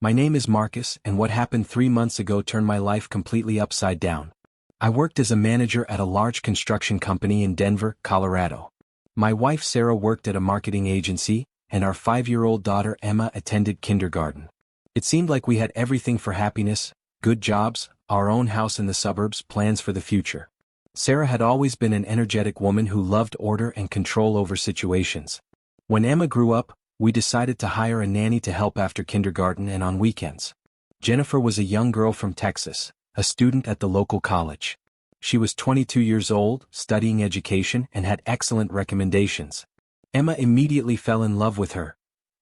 My name is Marcus, and what happened 3 months ago turned my life completely upside down. I worked as a manager at a large construction company in Denver, Colorado. My wife Sarah worked at a marketing agency, and our 5-year-old daughter Emma attended kindergarten. It seemed like we had everything for happiness: good jobs, our own house in the suburbs, plans for the future. Sarah had always been an energetic woman who loved order and control over situations. When Emma grew up, we decided to hire a nanny to help after kindergarten and on weekends. Jennifer was a young girl from Texas, a student at the local college. She was 22 years old, studying education, and had excellent recommendations. Emma immediately fell in love with her.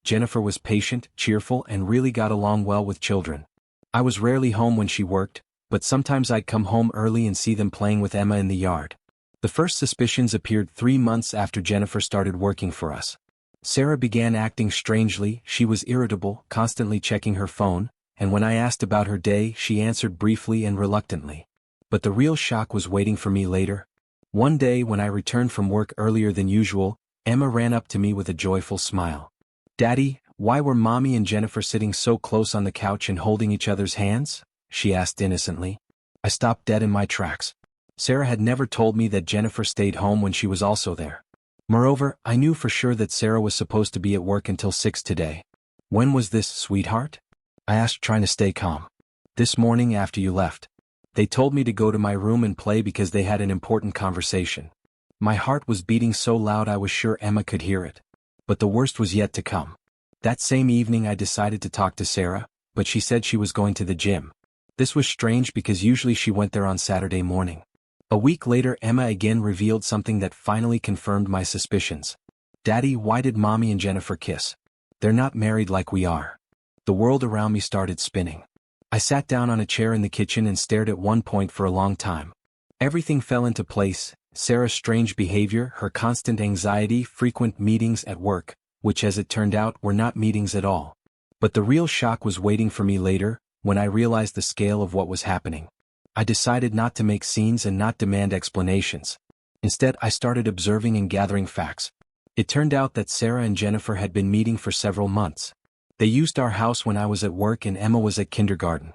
Jennifer was patient, cheerful, and really got along well with children. I was rarely home when she worked, but sometimes I'd come home early and see them playing with Emma in the yard. The first suspicions appeared 3 months after Jennifer started working for us. Sarah began acting strangely. She was irritable, constantly checking her phone, and when I asked about her day, she answered briefly and reluctantly. But the real shock was waiting for me later. One day when I returned from work earlier than usual, Emma ran up to me with a joyful smile. "Daddy, why were Mommy and Jennifer sitting so close on the couch and holding each other's hands?" she asked innocently. I stopped dead in my tracks. Sarah had never told me that Jennifer stayed home when she was also there. Moreover, I knew for sure that Sarah was supposed to be at work until 6 today. "When was this, sweetheart?" I asked, trying to stay calm. "This morning after you left. They told me to go to my room and play because they had an important conversation." My heart was beating so loud I was sure Emma could hear it. But the worst was yet to come. That same evening I decided to talk to Sarah, but she said she was going to the gym. This was strange because usually she went there on Saturday morning. A week later Emma again revealed something that finally confirmed my suspicions. "Daddy, why did Mommy and Jennifer kiss? They're not married like we are." The world around me started spinning. I sat down on a chair in the kitchen and stared at one point for a long time. Everything fell into place: Sarah's strange behavior, her constant anxiety, frequent meetings at work, which as it turned out were not meetings at all. But the real shock was waiting for me later, when I realized the scale of what was happening. I decided not to make scenes and not demand explanations. Instead, I started observing and gathering facts. It turned out that Sarah and Jennifer had been meeting for several months. They used our house when I was at work and Emma was at kindergarten.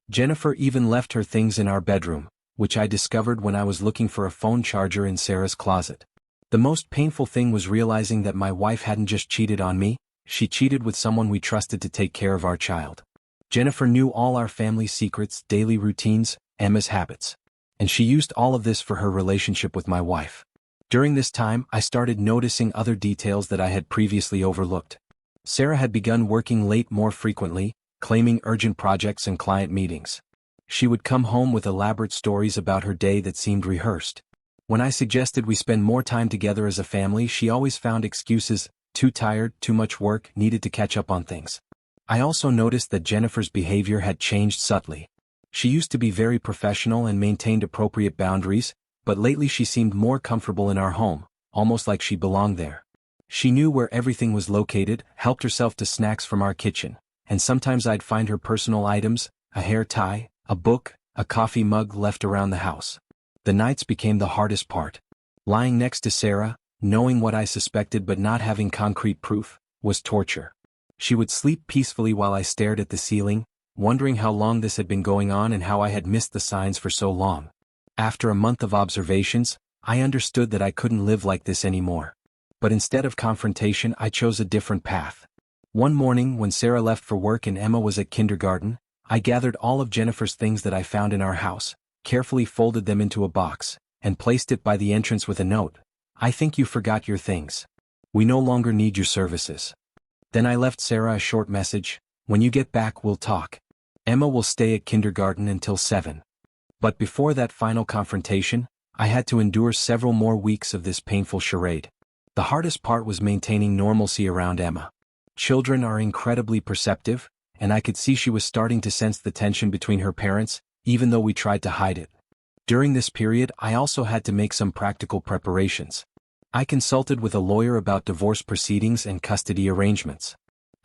Jennifer even left her things in our bedroom, which I discovered when I was looking for a phone charger in Sarah's closet. The most painful thing was realizing that my wife hadn't just cheated on me, she cheated with someone we trusted to take care of our child. Jennifer knew all our family secrets, daily routines, Emma's habits. And she used all of this for her relationship with my wife. During this time, I started noticing other details that I had previously overlooked. Sarah had begun working late more frequently, claiming urgent projects and client meetings. She would come home with elaborate stories about her day that seemed rehearsed. When I suggested we spend more time together as a family, she always found excuses: too tired, too much work, needed to catch up on things. I also noticed that Jennifer's behavior had changed subtly. She used to be very professional and maintained appropriate boundaries, but lately she seemed more comfortable in our home, almost like she belonged there. She knew where everything was located, helped herself to snacks from our kitchen, and sometimes I'd find her personal items, a hair tie, a book, a coffee mug left around the house. The nights became the hardest part. Lying next to Sarah, knowing what I suspected but not having concrete proof, was torture. She would sleep peacefully while I stared at the ceiling, wondering how long this had been going on and how I had missed the signs for so long. After a month of observations, I understood that I couldn't live like this anymore. But instead of confrontation, I chose a different path. One morning when Sarah left for work and Emma was at kindergarten, I gathered all of Jennifer's things that I found in our house, carefully folded them into a box, and placed it by the entrance with a note: "I think you forgot your things. We no longer need your services." Then I left Sarah a short message: "When you get back, we'll talk. Emma will stay at kindergarten until 7. But before that final confrontation, I had to endure several more weeks of this painful charade. The hardest part was maintaining normalcy around Emma. Children are incredibly perceptive, and I could see she was starting to sense the tension between her parents, even though we tried to hide it. During this period, I also had to make some practical preparations. I consulted with a lawyer about divorce proceedings and custody arrangements.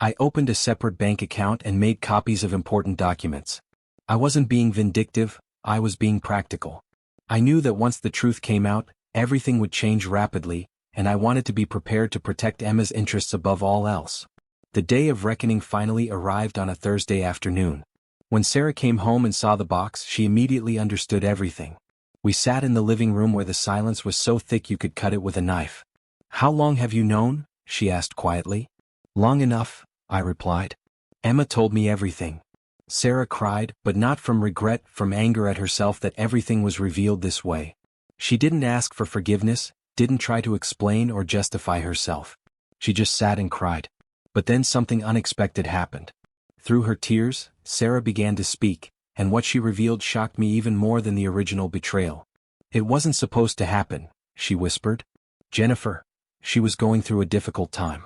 I opened a separate bank account and made copies of important documents. I wasn't being vindictive, I was being practical. I knew that once the truth came out, everything would change rapidly, and I wanted to be prepared to protect Emma's interests above all else. The day of reckoning finally arrived on a Thursday afternoon. When Sarah came home and saw the box, she immediately understood everything. We sat in the living room where the silence was so thick you could cut it with a knife. "How long have you known?" she asked quietly. "Long enough," I replied. "Emma told me everything." Sarah cried, but not from regret, from anger at herself that everything was revealed this way. She didn't ask for forgiveness, didn't try to explain or justify herself. She just sat and cried. But then something unexpected happened. Through her tears, Sarah began to speak, and what she revealed shocked me even more than the original betrayal. "It wasn't supposed to happen," she whispered. "Jennifer." She was going through a difficult time.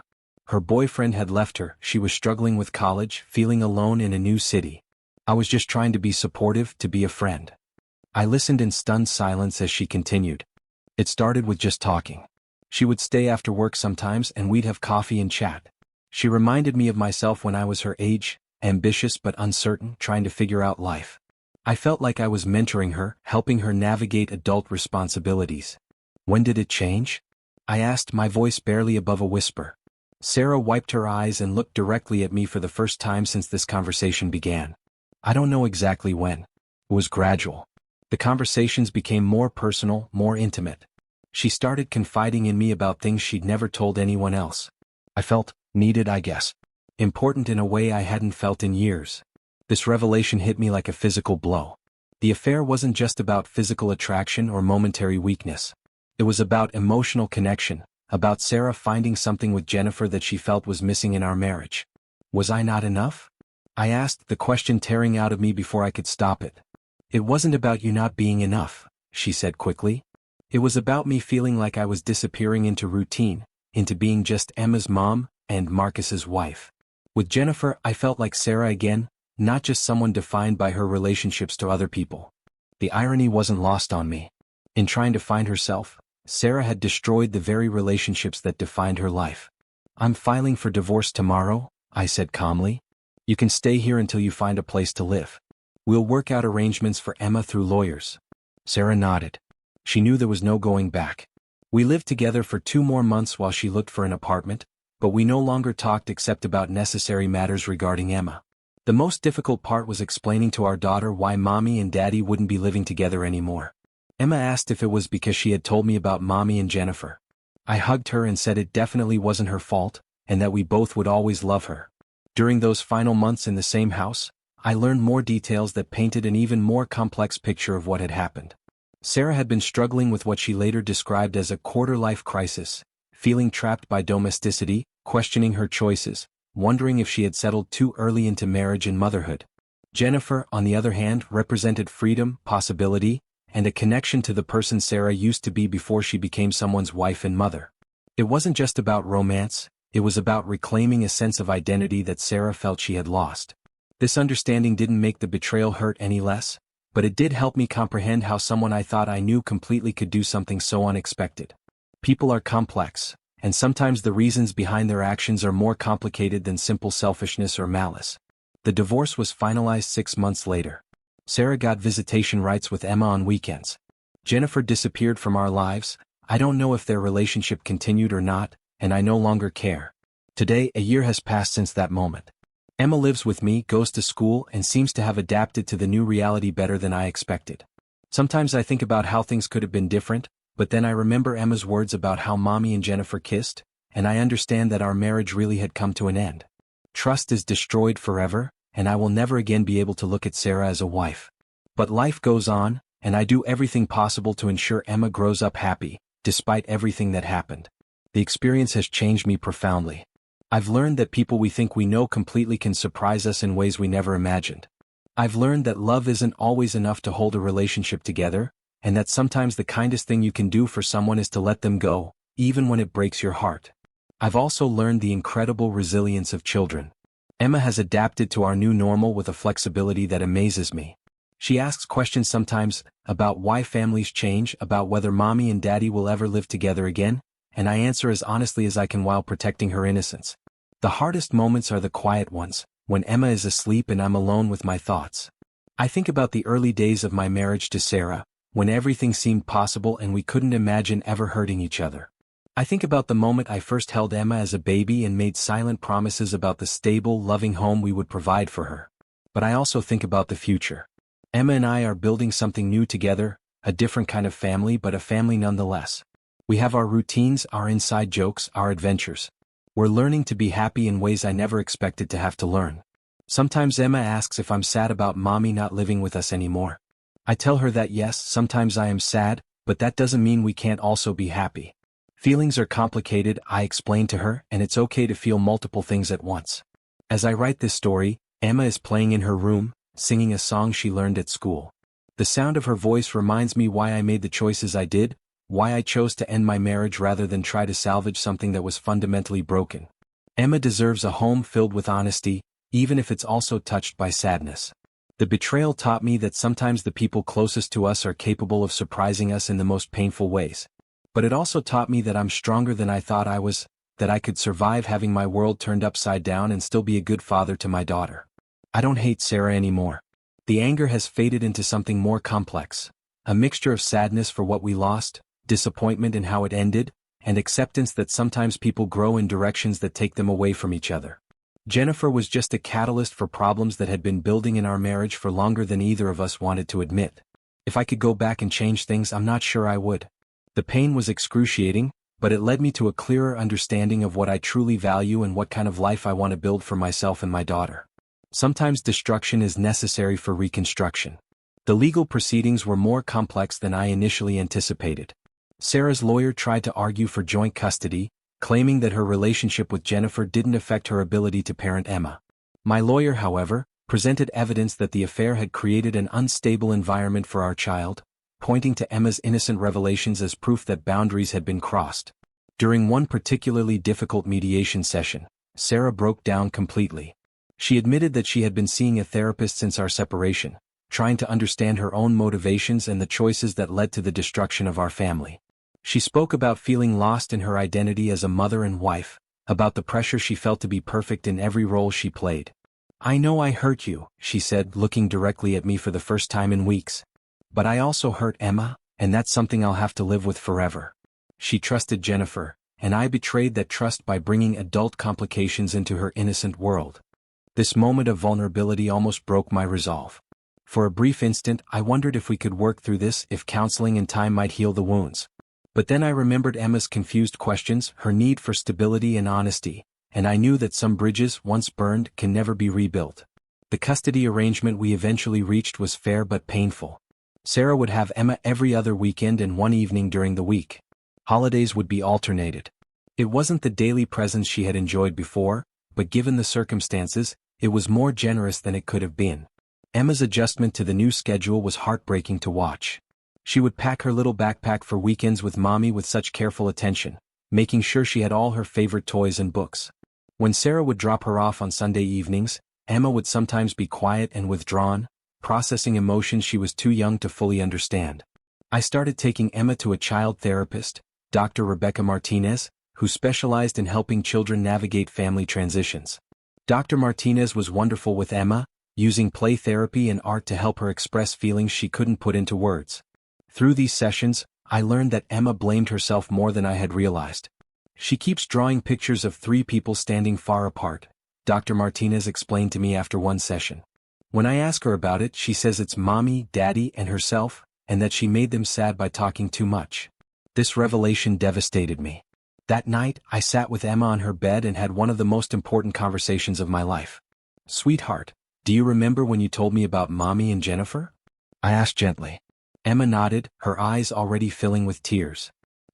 Her boyfriend had left her, she was struggling with college, feeling alone in a new city. "I was just trying to be supportive, to be a friend." I listened in stunned silence as she continued. "It started with just talking. She would stay after work sometimes and we'd have coffee and chat. She reminded me of myself when I was her age, ambitious but uncertain, trying to figure out life. I felt like I was mentoring her, helping her navigate adult responsibilities." "When did it change?" I asked, my voice barely above a whisper. Sarah wiped her eyes and looked directly at me for the first time since this conversation began. "I don't know exactly when. It was gradual. The conversations became more personal, more intimate. She started confiding in me about things she'd never told anyone else. I felt needed, I guess. Important in a way I hadn't felt in years. This revelation hit me like a physical blow. The affair wasn't just about physical attraction or momentary weakness. It was about emotional connection, about Sarah finding something with Jennifer that she felt was missing in our marriage. Was I not enough? I asked, the question tearing out of me before I could stop it. "It wasn't about you not being enough," she said quickly. "It was about me feeling like I was disappearing into routine, into being just Emma's mom and Marcus's wife. With Jennifer, I felt like Sarah again, not just someone defined by her relationships to other people." The irony wasn't lost on me. In trying to find herself, Sarah had destroyed the very relationships that defined her life. "I'm filing for divorce tomorrow," I said calmly. "You can stay here until you find a place to live. We'll work out arrangements for Emma through lawyers." Sarah nodded. She knew there was no going back. We lived together for 2 more months while she looked for an apartment, but we no longer talked except about necessary matters regarding Emma. The most difficult part was explaining to our daughter why Mommy and Daddy wouldn't be living together anymore. Emma asked if it was because she had told me about Mommy and Jennifer. I hugged her and said it definitely wasn't her fault, and that we both would always love her. During those final months in the same house, I learned more details that painted an even more complex picture of what had happened. Sarah had been struggling with what she later described as a quarter-life crisis, feeling trapped by domesticity, questioning her choices, wondering if she had settled too early into marriage and motherhood. Jennifer, on the other hand, represented freedom, possibility, and a connection to the person Sarah used to be before she became someone's wife and mother. It wasn't just about romance, it was about reclaiming a sense of identity that Sarah felt she had lost. This understanding didn't make the betrayal hurt any less, but it did help me comprehend how someone I thought I knew completely could do something so unexpected. People are complex, and sometimes the reasons behind their actions are more complicated than simple selfishness or malice. The divorce was finalized 6 months later. Sarah got visitation rights with Emma on weekends. Jennifer disappeared from our lives. I don't know if their relationship continued or not, and I no longer care. Today, a year has passed since that moment. Emma lives with me, goes to school, and seems to have adapted to the new reality better than I expected. Sometimes I think about how things could have been different, but then I remember Emma's words about how Mommy and Jennifer kissed, and I understand that our marriage really had come to an end. Trust is destroyed forever, and I will never again be able to look at Sarah as a wife. But life goes on, and I do everything possible to ensure Emma grows up happy, despite everything that happened. The experience has changed me profoundly. I've learned that people we think we know completely can surprise us in ways we never imagined. I've learned that love isn't always enough to hold a relationship together, and that sometimes the kindest thing you can do for someone is to let them go, even when it breaks your heart. I've also learned the incredible resilience of children. Emma has adapted to our new normal with a flexibility that amazes me. She asks questions sometimes about why families change, about whether Mommy and Daddy will ever live together again, and I answer as honestly as I can while protecting her innocence. The hardest moments are the quiet ones, when Emma is asleep and I'm alone with my thoughts. I think about the early days of my marriage to Sarah, when everything seemed possible and we couldn't imagine ever hurting each other. I think about the moment I first held Emma as a baby and made silent promises about the stable, loving home we would provide for her. But I also think about the future. Emma and I are building something new together, a different kind of family but a family nonetheless. We have our routines, our inside jokes, our adventures. We're learning to be happy in ways I never expected to have to learn. Sometimes Emma asks if I'm sad about mommy not living with us anymore. I tell her that yes, sometimes I am sad, but that doesn't mean we can't also be happy. Feelings are complicated, I explain to her, and it's okay to feel multiple things at once. As I write this story, Emma is playing in her room, singing a song she learned at school. The sound of her voice reminds me why I made the choices I did, why I chose to end my marriage rather than try to salvage something that was fundamentally broken. Emma deserves a home filled with honesty, even if it's also touched by sadness. The betrayal taught me that sometimes the people closest to us are capable of surprising us in the most painful ways. But it also taught me that I'm stronger than I thought I was, that I could survive having my world turned upside down and still be a good father to my daughter. I don't hate Sarah anymore. The anger has faded into something more complex, a mixture of sadness for what we lost, disappointment in how it ended, and acceptance that sometimes people grow in directions that take them away from each other. Jennifer was just a catalyst for problems that had been building in our marriage for longer than either of us wanted to admit. If I could go back and change things, I'm not sure I would. The pain was excruciating, but it led me to a clearer understanding of what I truly value and what kind of life I want to build for myself and my daughter. Sometimes destruction is necessary for reconstruction. The legal proceedings were more complex than I initially anticipated. Sarah's lawyer tried to argue for joint custody, claiming that her relationship with Jennifer didn't affect her ability to parent Emma. My lawyer, however, presented evidence that the affair had created an unstable environment for our child, pointing to Emma's innocent revelations as proof that boundaries had been crossed. During one particularly difficult mediation session, Sarah broke down completely. She admitted that she had been seeing a therapist since our separation, trying to understand her own motivations and the choices that led to the destruction of our family. She spoke about feeling lost in her identity as a mother and wife, about the pressure she felt to be perfect in every role she played. "I know I hurt you," she said, looking directly at me for the first time in weeks. "But I also hurt Emma, and that's something I'll have to live with forever." She trusted Jennifer, and I betrayed that trust by bringing adult complications into her innocent world. This moment of vulnerability almost broke my resolve. For a brief instant, I wondered if we could work through this, if counseling and time might heal the wounds. But then I remembered Emma's confused questions, her need for stability and honesty, and I knew that some bridges, once burned, can never be rebuilt. The custody arrangement we eventually reached was fair but painful. Sarah would have Emma every other weekend and one evening during the week. Holidays would be alternated. It wasn't the daily presence she had enjoyed before, but given the circumstances, it was more generous than it could have been. Emma's adjustment to the new schedule was heartbreaking to watch. She would pack her little backpack for weekends with mommy with such careful attention, making sure she had all her favorite toys and books. When Sarah would drop her off on Sunday evenings, Emma would sometimes be quiet and withdrawn, processing emotions she was too young to fully understand. I started taking Emma to a child therapist, Dr. Rebecca Martinez, who specialized in helping children navigate family transitions. Dr. Martinez was wonderful with Emma, using play therapy and art to help her express feelings she couldn't put into words. Through these sessions, I learned that Emma blamed herself more than I had realized. "She keeps drawing pictures of three people standing far apart," Dr. Martinez explained to me after one session. "When I ask her about it, she says it's mommy, daddy, and herself, and that she made them sad by talking too much." This revelation devastated me. That night, I sat with Emma on her bed and had one of the most important conversations of my life. "Sweetheart, do you remember when you told me about mommy and Jennifer?" I asked gently. Emma nodded, her eyes already filling with tears.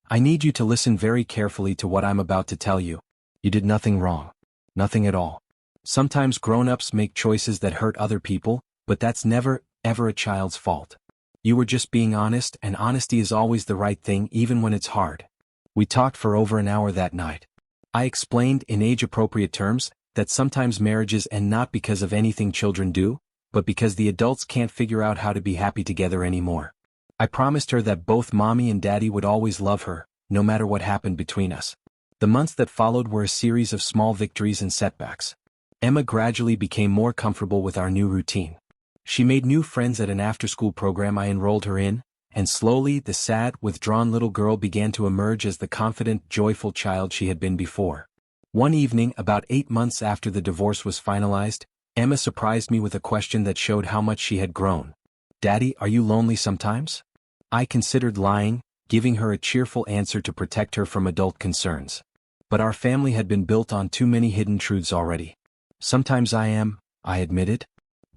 "I need you to listen very carefully to what I'm about to tell you. You did nothing wrong. Nothing at all. Sometimes grown-ups make choices that hurt other people, but that's never, ever a child's fault. You were just being honest, and honesty is always the right thing even when it's hard." We talked for over an hour that night. I explained, in age-appropriate terms, that sometimes marriages end not because of anything children do, but because the adults can't figure out how to be happy together anymore. I promised her that both mommy and daddy would always love her, no matter what happened between us. The months that followed were a series of small victories and setbacks. Emma gradually became more comfortable with our new routine. She made new friends at an after-school program I enrolled her in, and slowly the sad, withdrawn little girl began to emerge as the confident, joyful child she had been before. One evening, about 8 months after the divorce was finalized, Emma surprised me with a question that showed how much she had grown. "Daddy, are you lonely sometimes?" I considered lying, giving her a cheerful answer to protect her from adult concerns. But our family had been built on too many hidden truths already. "Sometimes I am," I admitted.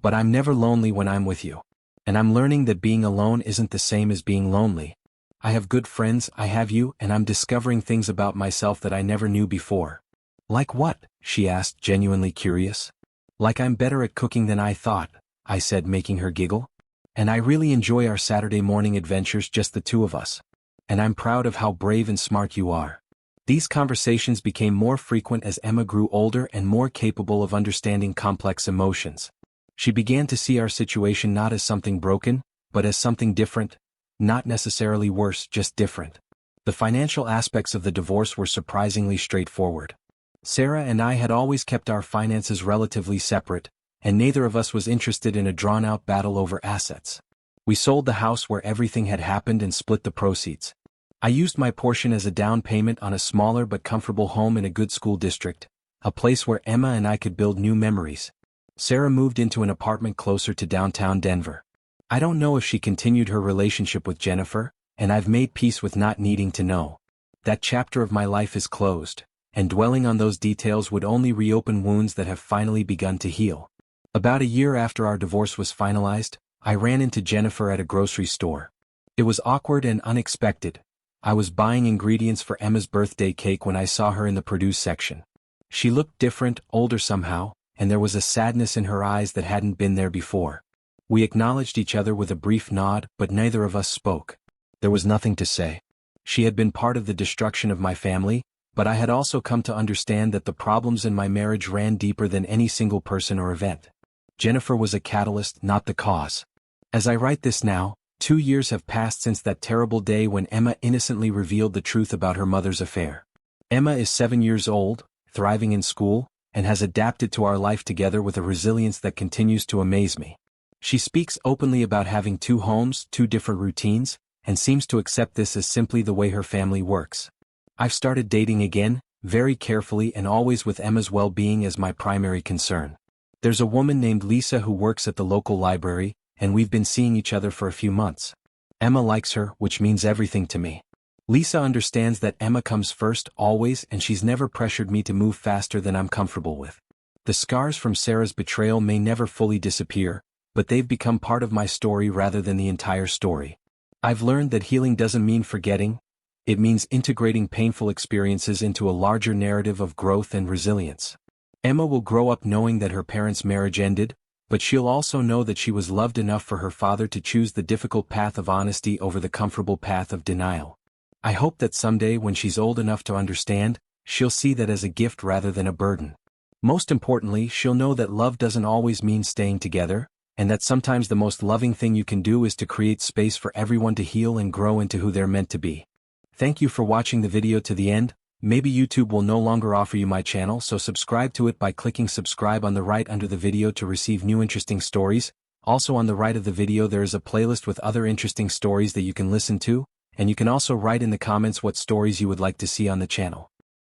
"But I'm never lonely when I'm with you. And I'm learning that being alone isn't the same as being lonely. I have good friends, I have you, and I'm discovering things about myself that I never knew before." "Like what?" she asked, genuinely curious. "Like I'm better at cooking than I thought," I said, making her giggle. "And I really enjoy our Saturday morning adventures, just the two of us. And I'm proud of how brave and smart you are." These conversations became more frequent as Emma grew older and more capable of understanding complex emotions. She began to see our situation not as something broken, but as something different, not necessarily worse, just different. The financial aspects of the divorce were surprisingly straightforward. Sarah and I had always kept our finances relatively separate, and neither of us was interested in a drawn-out battle over assets. We sold the house where everything had happened and split the proceeds. I used my portion as a down payment on a smaller but comfortable home in a good school district, a place where Emma and I could build new memories. Sarah moved into an apartment closer to downtown Denver. I don't know if she continued her relationship with Jennifer, and I've made peace with not needing to know. That chapter of my life is closed, and dwelling on those details would only reopen wounds that have finally begun to heal. About a year after our divorce was finalized, I ran into Jennifer at a grocery store. It was awkward and unexpected. I was buying ingredients for Emma's birthday cake when I saw her in the produce section. She looked different, older somehow, and there was a sadness in her eyes that hadn't been there before. We acknowledged each other with a brief nod, but neither of us spoke. There was nothing to say. She had been part of the destruction of my family, but I had also come to understand that the problems in my marriage ran deeper than any single person or event. Jennifer was a catalyst, not the cause. As I write this now, 2 years have passed since that terrible day when Emma innocently revealed the truth about her mother's affair. Emma is 7 years old, thriving in school, and has adapted to our life together with a resilience that continues to amaze me. She speaks openly about having 2 homes, 2 different routines, and seems to accept this as simply the way her family works. I've started dating again, very carefully and always with Emma's well-being as my primary concern. There's a woman named Lisa who works at the local library, and we've been seeing each other for a few months. Emma likes her, which means everything to me. Lisa understands that Emma comes first, always, and she's never pressured me to move faster than I'm comfortable with. The scars from Sarah's betrayal may never fully disappear, but they've become part of my story rather than the entire story. I've learned that healing doesn't mean forgetting. It means integrating painful experiences into a larger narrative of growth and resilience. Emma will grow up knowing that her parents' marriage ended, but she'll also know that she was loved enough for her father to choose the difficult path of honesty over the comfortable path of denial. I hope that someday when she's old enough to understand, she'll see that as a gift rather than a burden. Most importantly, she'll know that love doesn't always mean staying together, and that sometimes the most loving thing you can do is to create space for everyone to heal and grow into who they're meant to be. Thank you for watching the video to the end. Maybe YouTube will no longer offer you my channel, so subscribe to it by clicking subscribe on the right under the video to receive new interesting stories. Also on the right of the video there is a playlist with other interesting stories that you can listen to, and you can also write in the comments what stories you would like to see on the channel.